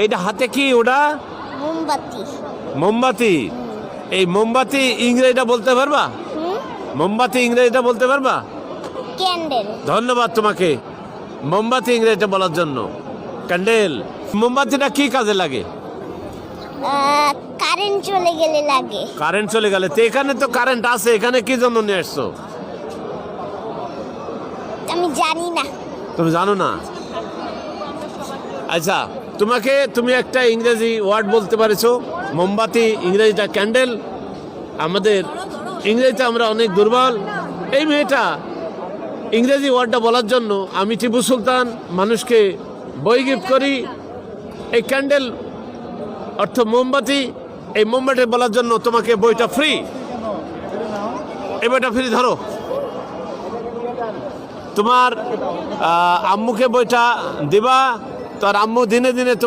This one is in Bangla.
এইটা হাতে কি ওটা? মোমবাতি। মোমবাতি। এই মোমবাতি ইংরেজিটা বলতে পারবা? মোমবাতি ইংরেজিটা বলতে পারবা? ক্যান্ডেল। ধন্যবাদ তোমাকে মোমবাতি ইংরেজিটা বলার জন্য। ক্যান্ডেল। মোমবাতিটা কি কাজে লাগে? কারেন্ট চলে গেলে লাগে। কারেন্ট চলে গেলে। তো এখানে তো কারেন্ট আছে, এখানে কি জন্য নিয়ে আসছো? আমি জানি না। তুমি জানো না? আচ্ছা, তুমি একটা ইংরেজি ওয়ার্ড বলতে পারছো। মোমবাতি ইংরেজিটা ক্যান্ডেল। আমাদের ইংরেজিতে আমরা অনেক দুর্বল। এই মেয়েটা ইংরেজি ওয়ার্ডটা বলার জন্য আমি টিপু সুলতান মানুষকে বই গিফট করি। এই ক্যান্ডেল অর্থ মোমবাতি। এই মোমবাতি বলার জন্য তোমাকে বইটা ফ্রি। এই বইটা ফ্রি ধরো। তোমার আম্মুকে বইটা দিবা। তো আর আম্মু দিনে দিনে তোমার